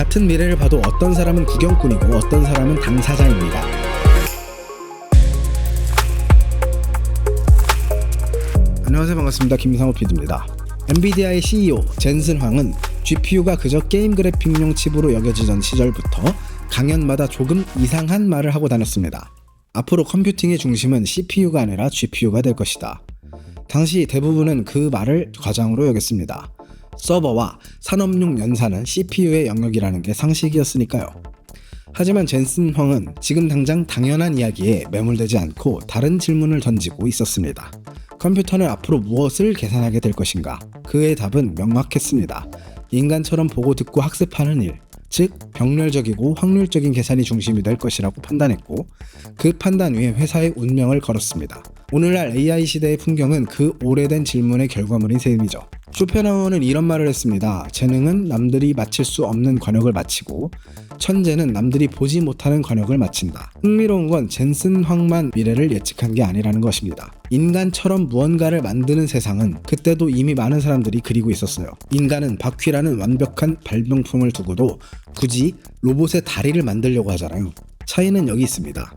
같은 미래를 봐도 어떤 사람은 구경꾼이고 어떤 사람은 당사자입니다. 안녕하세요, 반갑습니다. 김상호 PD입니다. 엔비디아의 CEO 젠슨 황은 GPU가 그저 게임 그래픽용 칩으로 여겨지던 시절부터 강연마다 조금 이상한 말을 하고 다녔습니다. 앞으로 컴퓨팅의 중심은 CPU가 아니라 GPU가 될 것이다. 당시 대부분은 그 말을 과장으로 여겼습니다. 서버와 산업용 연산은 CPU의 영역이라는 게 상식이었으니까요. 하지만 젠슨 황은 지금 당장 당연한 이야기에 매몰되지 않고 다른 질문을 던지고 있었습니다. 컴퓨터는 앞으로 무엇을 계산하게 될 것인가? 그의 답은 명확했습니다. 인간처럼 보고 듣고 학습하는 일, 즉 병렬적이고 확률적인 계산이 중심이 될 것이라고 판단했고, 그 판단 위에 회사의 운명을 걸었습니다. 오늘날 AI 시대의 풍경은 그 오래된 질문의 결과물인 셈이죠. 쇼펜하우어는 이런 말을 했습니다. 재능은 남들이 맞힐 수 없는 관역을 맞히고 천재는 남들이 보지 못하는 관역을 맞힌다. 흥미로운 건 젠슨 황만 미래를 예측한 게 아니라는 것입니다. 인간처럼 무언가를 만드는 세상은 그때도 이미 많은 사람들이 그리고 있었어요. 인간은 바퀴라는 완벽한 발명품을 두고도 굳이 로봇의 다리를 만들려고 하잖아요. 차이는 여기 있습니다.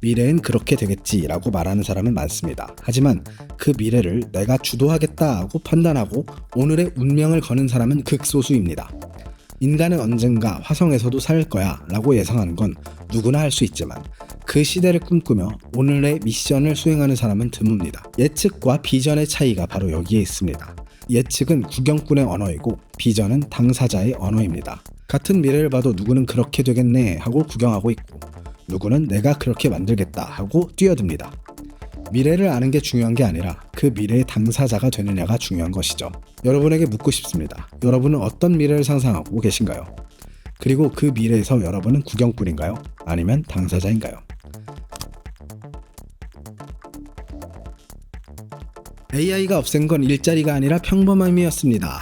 미래는 그렇게 되겠지라고 말하는 사람은 많습니다. 하지만 그 미래를 내가 주도하겠다 하고 판단하고 오늘의 운명을 거는 사람은 극소수입니다. 인간은 언젠가 화성에서도 살 거야 라고 예상하는 건 누구나 할 수 있지만 그 시대를 꿈꾸며 오늘의 미션을 수행하는 사람은 드뭅니다. 예측과 비전의 차이가 바로 여기에 있습니다. 예측은 구경꾼의 언어이고 비전은 당사자의 언어입니다. 같은 미래를 봐도 누구는 그렇게 되겠네 하고 구경하고 있고 누구는 내가 그렇게 만들겠다 하고 뛰어듭니다. 미래를 아는 게 중요한 게 아니라 그 미래의 당사자가 되느냐가 중요한 것이죠. 여러분에게 묻고 싶습니다. 여러분은 어떤 미래를 상상하고 계신가요? 그리고 그 미래에서 여러분은 구경꾼인가요? 아니면 당사자인가요? AI가 없앤 건 일자리가 아니라 평범함이었습니다.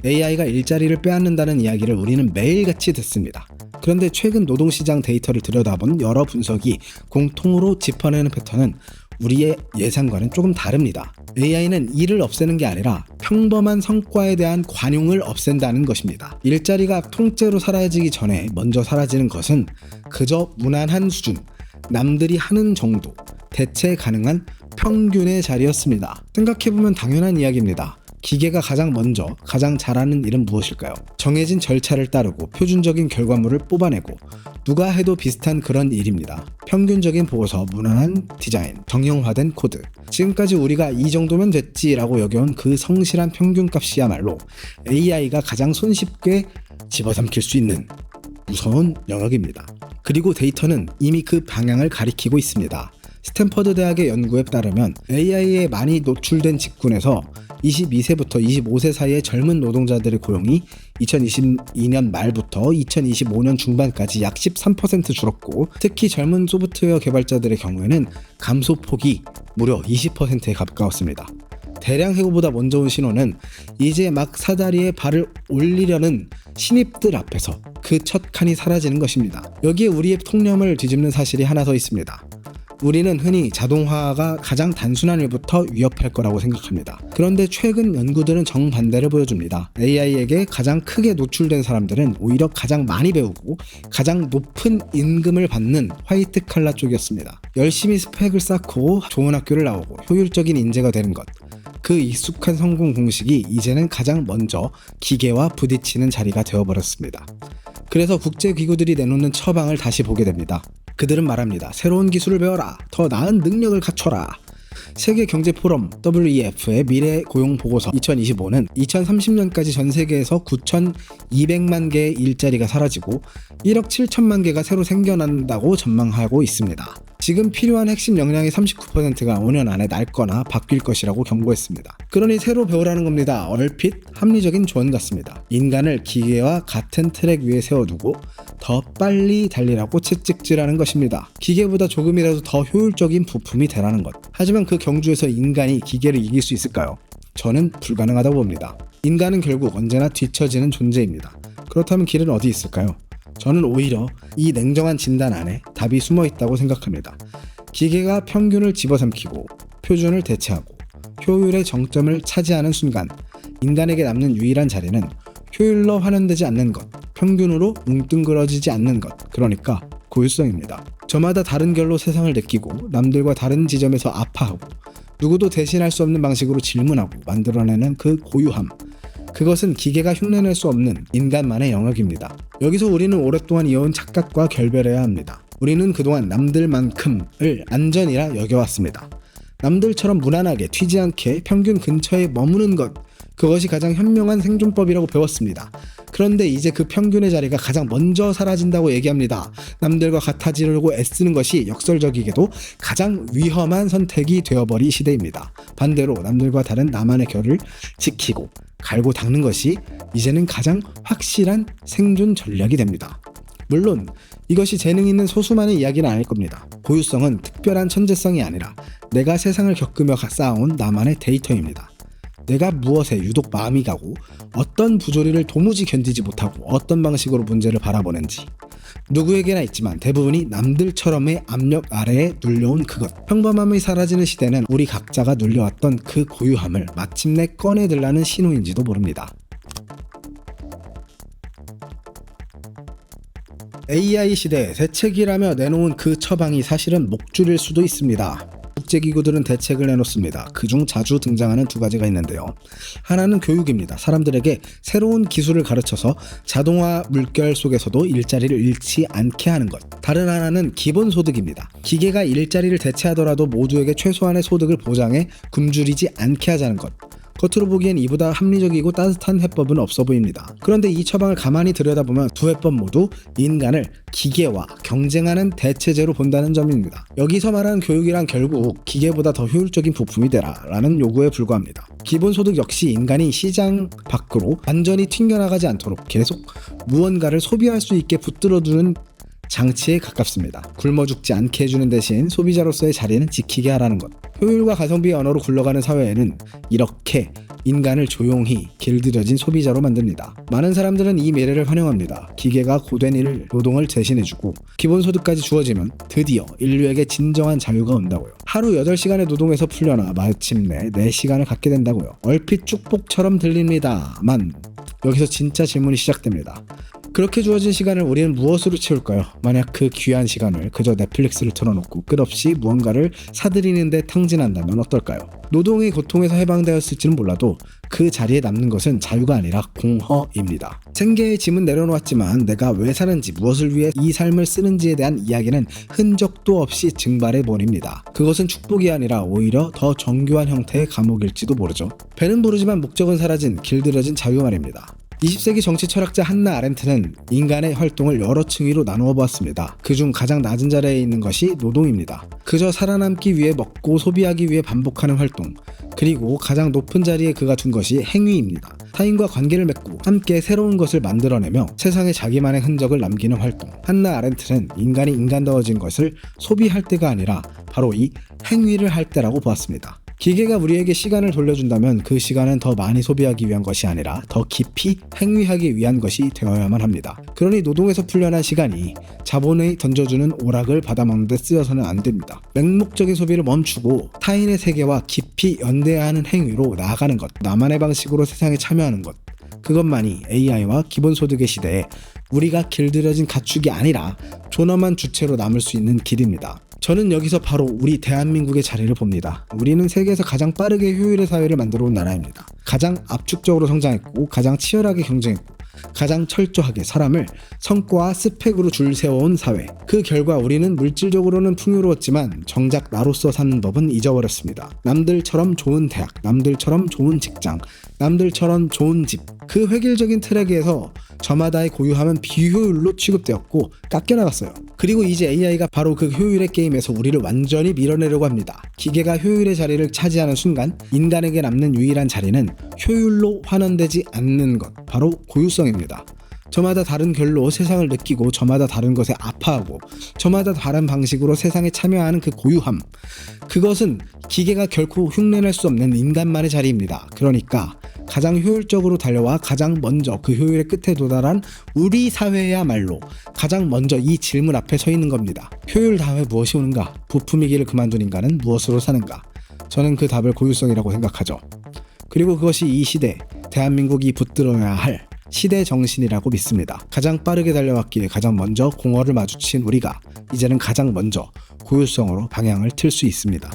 AI가 일자리를 빼앗는다는 이야기를 우리는 매일같이 듣습니다. 그런데 최근 노동시장 데이터를 들여다본 여러 분석이 공통으로 짚어내는 패턴은 우리의 예상과는 조금 다릅니다. AI는 일을 없애는 게 아니라 평범한 성과에 대한 관용을 없앤다는 것입니다. 일자리가 통째로 사라지기 전에 먼저 사라지는 것은 그저 무난한 수준, 남들이 하는 정도, 대체 가능한 평균의 자리였습니다. 생각해보면 당연한 이야기입니다. 기계가 가장 먼저 가장 잘하는 일은 무엇일까요? 정해진 절차를 따르고 표준적인 결과물을 뽑아내고 누가 해도 비슷한 그런 일입니다. 평균적인 보고서, 무난한 디자인, 정형화된 코드. 지금까지 우리가 이 정도면 됐지라고 여겨온 그 성실한 평균값이야말로 AI가 가장 손쉽게 집어삼킬 수 있는 무서운 영역입니다. 그리고 데이터는 이미 그 방향을 가리키고 있습니다. 스탠퍼드 대학의 연구에 따르면 AI에 많이 노출된 직군에서 22세부터 25세 사이의 젊은 노동자들의 고용이 2022년 말부터 2025년 중반까지 약 13% 줄었고, 특히 젊은 소프트웨어 개발자들의 경우에는 감소폭이 무려 20%에 가까웠습니다. 대량 해고보다 먼저 온 신호는 이제 막 사다리에 발을 올리려는 신입들 앞에서 그 첫 칸이 사라지는 것입니다. 여기에 우리의 통념을 뒤집는 사실이 하나 더 있습니다. 우리는 흔히 자동화가 가장 단순한 일부터 위협할 거라고 생각합니다. 그런데 최근 연구들은 정반대를 보여줍니다. AI에게 가장 크게 노출된 사람들은 오히려 가장 많이 배우고 가장 높은 임금을 받는 화이트 칼라 쪽이었습니다. 열심히 스펙을 쌓고 좋은 학교를 나오고 효율적인 인재가 되는 것. 그 익숙한 성공 공식이 이제는 가장 먼저 기계와 부딪히는 자리가 되어버렸습니다. 그래서 국제기구들이 내놓는 처방을 다시 보게 됩니다. 그들은 말합니다. 새로운 기술을 배워라. 더 나은 능력을 갖춰라. 세계경제포럼 WEF의 미래 고용 보고서 2025는 2030년까지 전 세계에서 9,200만 개의 일자리가 사라지고 1억 7천만 개가 새로 생겨난다고 전망하고 있습니다. 지금 필요한 핵심 역량의 39%가 5년 안에 낡거나 바뀔 것이라고 경고했습니다. 그러니 새로 배우라는 겁니다. 얼핏 합리적인 조언 같습니다. 인간을 기계와 같은 트랙 위에 세워두고 더 빨리 달리라고 채찍질하는 것입니다. 기계보다 조금이라도 더 효율적인 부품이 되라는 것. 하지만 그 경주에서 인간이 기계를 이길 수 있을까요? 저는 불가능하다고 봅니다. 인간은 결국 언제나 뒤처지는 존재입니다. 그렇다면 길은 어디 있을까요? 저는 오히려 이 냉정한 진단 안에 답이 숨어 있다고 생각합니다. 기계가 평균을 집어삼키고 표준을 대체하고 효율의 정점을 차지하는 순간 인간에게 남는 유일한 자리는 효율로 환원되지 않는 것, 평균으로 뭉뚱그러지지 않는 것, 그러니까 고유성입니다. 저마다 다른 결로 세상을 느끼고 남들과 다른 지점에서 아파하고 누구도 대신할 수 없는 방식으로 질문하고 만들어내는 그 고유함, 그것은 기계가 흉내낼 수 없는 인간만의 영역입니다. 여기서 우리는 오랫동안 이어온 착각과 결별해야 합니다. 우리는 그동안 남들만큼을 안전이라 여겨왔습니다. 남들처럼 무난하게 튀지 않게 평균 근처에 머무는 것, 그것이 가장 현명한 생존법이라고 배웠습니다. 그런데 이제 그 평균의 자리가 가장 먼저 사라진다고 얘기합니다. 남들과 같아지려고 애쓰는 것이 역설적이게도 가장 위험한 선택이 되어버린 시대입니다. 반대로 남들과 다른 나만의 결을 지키고 갈고 닦는 것이 이제는 가장 확실한 생존 전략이 됩니다. 물론 이것이 재능 있는 소수만의 이야기는 아닐 겁니다. 고유성은 특별한 천재성이 아니라 내가 세상을 겪으며 쌓아온 나만의 데이터입니다. 내가 무엇에 유독 마음이 가고 어떤 부조리를 도무지 견디지 못하고 어떤 방식으로 문제를 바라보는지, 누구에게나 있지만 대부분이 남들처럼의 압력 아래에 눌려온 그것. 평범함이 사라지는 시대는 우리 각자가 눌려왔던 그 고유함을 마침내 꺼내들라는 신호인지도 모릅니다. AI 시대에 대책이라며 내놓은 그 처방이 사실은 목줄일 수도 있습니다. 국제기구들은 대책을 내놓습니다. 그중 자주 등장하는 두 가지가 있는데요. 하나는 교육입니다. 사람들에게 새로운 기술을 가르쳐서 자동화 물결 속에서도 일자리를 잃지 않게 하는 것. 다른 하나는 기본소득입니다. 기계가 일자리를 대체하더라도 모두에게 최소한의 소득을 보장해 굶주리지 않게 하자는 것. 겉으로 보기엔 이보다 합리적이고 따뜻한 해법은 없어 보입니다. 그런데 이 처방을 가만히 들여다보면 두 해법 모두 인간을 기계와 경쟁하는 대체제로 본다는 점입니다. 여기서 말하는 교육이란 결국 기계보다 더 효율적인 부품이 되라 라는 요구에 불과합니다. 기본소득 역시 인간이 시장 밖으로 완전히 튕겨나가지 않도록 계속 무언가를 소비할 수 있게 붙들어두는 장치에 가깝습니다. 굶어 죽지 않게 해주는 대신 소비자로서의 자리는 지키게 하라는 것. 효율과 가성비의 언어로 굴러가는 사회에는 이렇게 인간을 조용히 길들여진 소비자로 만듭니다. 많은 사람들은 이 미래를 환영합니다. 기계가 고된 노동을 대신해주고 기본소득까지 주어지면 드디어 인류에게 진정한 자유가 온다고요. 하루 8시간의 노동에서 풀려나 마침내 4시간을 갖게 된다고요. 얼핏 축복처럼 들립니다만 여기서 진짜 질문이 시작됩니다. 그렇게 주어진 시간을 우리는 무엇으로 채울까요? 만약 그 귀한 시간을 그저 넷플릭스를 틀어놓고 끝없이 무언가를 사들이는 데 탕진한다면 어떨까요? 노동의 고통에서 해방되었을지는 몰라도 그 자리에 남는 것은 자유가 아니라 공허입니다. 생계의 짐은 내려놓았지만 내가 왜 사는지, 무엇을 위해 이 삶을 쓰는지에 대한 이야기는 흔적도 없이 증발해버립니다. 그것은 축복이 아니라 오히려 더 정교한 형태의 감옥일지도 모르죠. 배는 부르지만 목적은 사라진 길들여진 자유 말입니다. 20세기 정치 철학자 한나 아렌트는 인간의 활동을 여러 층위로 나누어 보았습니다. 그중 가장 낮은 자리에 있는 것이 노동입니다. 그저 살아남기 위해 먹고 소비하기 위해 반복하는 활동, 그리고 가장 높은 자리에 그가 둔 것이 행위입니다. 타인과 관계를 맺고 함께 새로운 것을 만들어내며 세상에 자기만의 흔적을 남기는 활동. 한나 아렌트는 인간이 인간다워진 것을 소비할 때가 아니라 바로 이 행위를 할 때라고 보았습니다. 기계가 우리에게 시간을 돌려준다면 그 시간은 더 많이 소비하기 위한 것이 아니라 더 깊이 행위하기 위한 것이 되어야만 합니다. 그러니 노동에서 풀려난 시간이 자본이 던져주는 오락을 받아먹는 데 쓰여서는 안 됩니다. 맹목적인 소비를 멈추고 타인의 세계와 깊이 연대해야 하는 행위로 나아가는 것, 나만의 방식으로 세상에 참여하는 것, 그것만이 AI와 기본소득의 시대에 우리가 길들여진 가축이 아니라 존엄한 주체로 남을 수 있는 길입니다. 저는 여기서 바로 우리 대한민국의 자리를 봅니다. 우리는 세계에서 가장 빠르게 효율의 사회를 만들어 온 나라입니다. 가장 압축적으로 성장했고 가장 치열하게 경쟁했고 가장 철저하게 사람을 성과와 스펙으로 줄 세워온 사회. 그 결과 우리는 물질적으로는 풍요로웠지만 정작 나로서 사는 법은 잊어버렸습니다. 남들처럼 좋은 대학, 남들처럼 좋은 직장, 남들처럼 좋은 집. 그 획일적인 트랙에서 저마다의 고유함은 비효율로 취급되었고 깎여나갔어요. 그리고 이제 AI가 바로 그 효율의 게임에서 우리를 완전히 밀어내려고 합니다. 기계가 효율의 자리를 차지하는 순간 인간에게 남는 유일한 자리는 효율로 환원되지 않는 것, 바로 고유성입니다. 저마다 다른 결로 세상을 느끼고 저마다 다른 것에 아파하고 저마다 다른 방식으로 세상에 참여하는 그 고유함, 그것은 기계가 결코 흉내낼 수 없는 인간만의 자리입니다. 그러니까 가장 효율적으로 달려와 가장 먼저 그 효율의 끝에 도달한 우리 사회야말로 가장 먼저 이 질문 앞에 서 있는 겁니다. 효율 다음에 무엇이 오는가? 부품이기를 그만둔 인간은 무엇으로 사는가? 저는 그 답을 고유성이라고 생각하죠. 그리고 그것이 이 시대 대한민국이 붙들어야 할 시대 정신이라고 믿습니다. 가장 빠르게 달려왔기에 가장 먼저 공허를 마주친 우리가 이제는 가장 먼저 고유성으로 방향을 틀 수 있습니다.